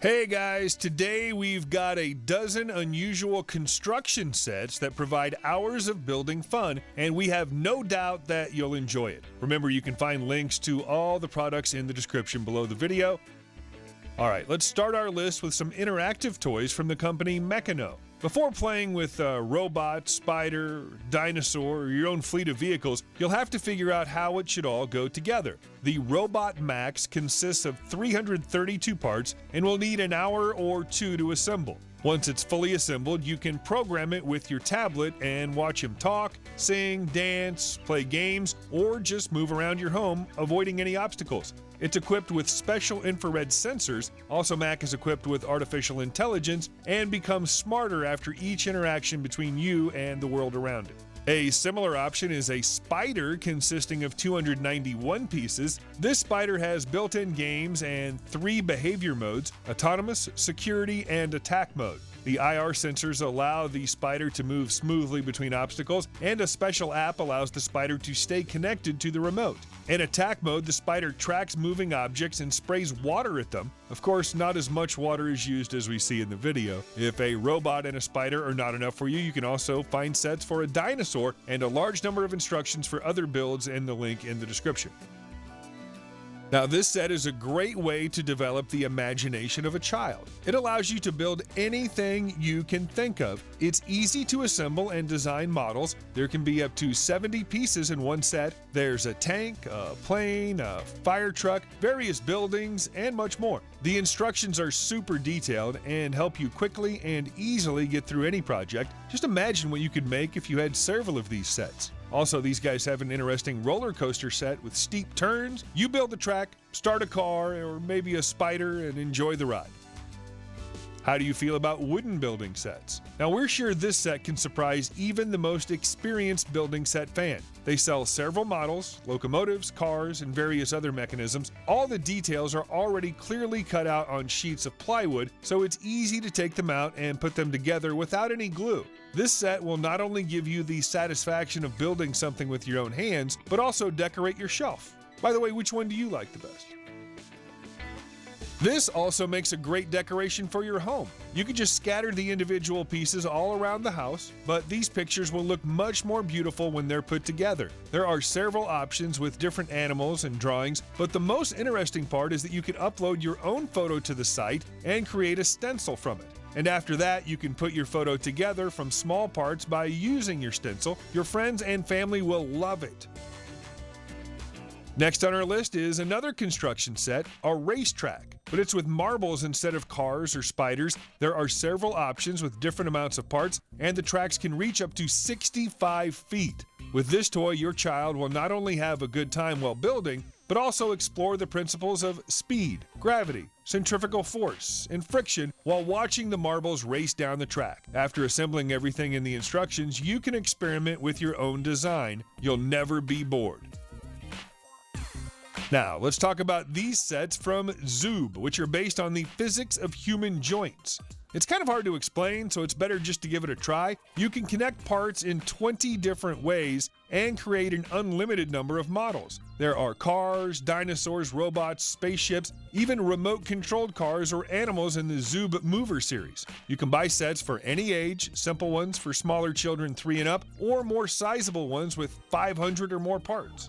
Hey guys, today we've got a dozen unusual construction sets that provide hours of building fun, and we have no doubt that you'll enjoy it. Remember, you can find links to all the products in the description below the video. All right, let's start our list with some interactive toys from the company Meccano. Before playing with a robot, spider, dinosaur, or your own fleet of vehicles, you'll have to figure out how it should all go together. The Robot Max consists of 332 parts and will need an hour or two to assemble. Once it's fully assembled, you can program it with your tablet and watch him talk, sing, dance, play games, or just move around your home, avoiding any obstacles. It's equipped with special infrared sensors. Also, Mac is equipped with artificial intelligence and becomes smarter after each interaction between you and the world around it. A similar option is a spider consisting of 291 pieces. This spider has built-in games and 3 behavior modes: autonomous, security, and attack mode. The IR sensors allow the spider to move smoothly between obstacles, and a special app allows the spider to stay connected to the remote. In attack mode, the spider tracks moving objects and sprays water at them. Of course, not as much water is used as we see in the video. If a robot and a spider are not enough for you, you can also find sets for a dinosaur and a large number of instructions for other builds in the link in the description. Now, this set is a great way to develop the imagination of a child. It allows you to build anything you can think of. It's easy to assemble and design models. There can be up to 70 pieces in one set. There's a tank, a plane, a fire truck, various buildings, and much more. The instructions are super detailed and help you quickly and easily get through any project. Just imagine what you could make if you had several of these sets. Also, these guys have an interesting roller coaster set with steep turns. You build the track, start a car, or maybe a spider, and enjoy the ride. How do you feel about wooden building sets? Now, we're sure this set can surprise even the most experienced building set fan. They sell several models, locomotives, cars, and various other mechanisms. All the details are already clearly cut out on sheets of plywood, so it's easy to take them out and put them together without any glue. This set will not only give you the satisfaction of building something with your own hands, but also decorate your shelf. By the way, which one do you like the best? This also makes a great decoration for your home. You can just scatter the individual pieces all around the house, but these pictures will look much more beautiful when they're put together. There are several options with different animals and drawings, but the most interesting part is that you can upload your own photo to the site and create a stencil from it. And after that, you can put your photo together from small parts by using your stencil. Your friends and family will love it. Next on our list is another construction set, a racetrack, but it's with marbles instead of cars or spiders. There are several options with different amounts of parts, and the tracks can reach up to 65 feet. With this toy, your child will not only have a good time while building, but also explore the principles of speed, gravity, centrifugal force, and friction while watching the marbles race down the track. After assembling everything in the instructions, you can experiment with your own design. You'll never be bored. Now, let's talk about these sets from Zoob, which are based on the physics of human joints. It's kind of hard to explain, so it's better just to give it a try. You can connect parts in 20 different ways and create an unlimited number of models. There are cars, dinosaurs, robots, spaceships, even remote-controlled cars or animals in the Zoob Mover series. You can buy sets for any age, simple ones for smaller children 3 and up, or more sizable ones with 500 or more parts.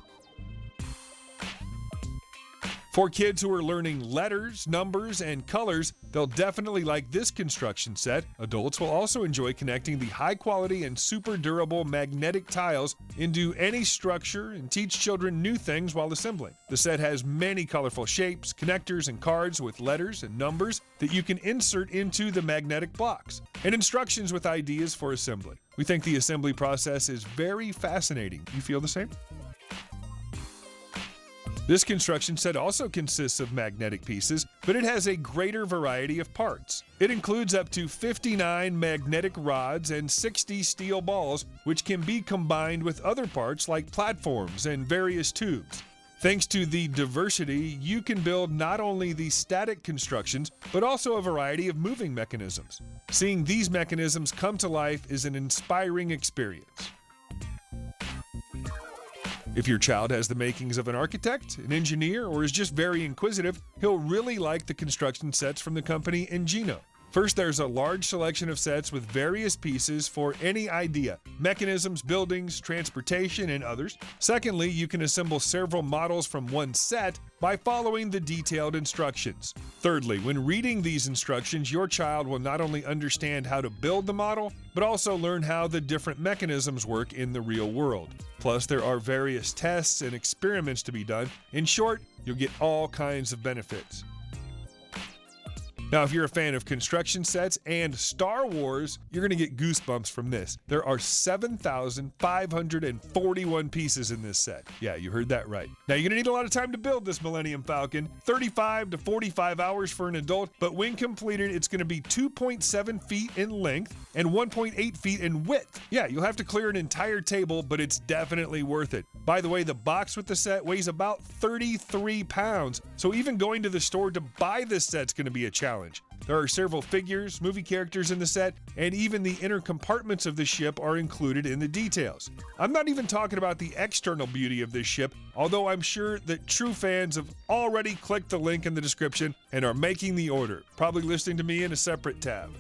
For kids who are learning letters, numbers, and colors, they'll definitely like this construction set. Adults will also enjoy connecting the high-quality and super durable magnetic tiles into any structure and teach children new things while assembling. The set has many colorful shapes, connectors, and cards with letters and numbers that you can insert into the magnetic blocks, and instructions with ideas for assembly. We think the assembly process is very fascinating. You feel the same? This construction set also consists of magnetic pieces, but it has a greater variety of parts. It includes up to 59 magnetic rods and 60 steel balls, which can be combined with other parts like platforms and various tubes. Thanks to the diversity, you can build not only the static constructions, but also a variety of moving mechanisms. Seeing these mechanisms come to life is an inspiring experience. If your child has the makings of an architect, an engineer, or is just very inquisitive, he'll really like the construction sets from the company Engino. First, there's a large selection of sets with various pieces for any idea: mechanisms, buildings, transportation, and others. Secondly, you can assemble several models from one set by following the detailed instructions. Thirdly, when reading these instructions, your child will not only understand how to build the model, but also learn how the different mechanisms work in the real world. Plus, there are various tests and experiments to be done. In short, you'll get all kinds of benefits. Now, if you're a fan of construction sets and Star Wars, you're going to get goosebumps from this. There are 7,541 pieces in this set. Yeah, you heard that right. Now, you're going to need a lot of time to build this Millennium Falcon, 35 to 45 hours for an adult, but when completed, it's going to be 2.7 feet in length and 1.8 feet in width. Yeah, you'll have to clear an entire table, but it's definitely worth it. By the way, the box with the set weighs about 33 pounds, so even going to the store to buy this set's going to be a challenge. There are several figures, movie characters in the set, and even the inner compartments of the ship are included in the details. I'm not even talking about the external beauty of this ship, although I'm sure that true fans have already clicked the link in the description and are making the order, probably listening to me in a separate tab.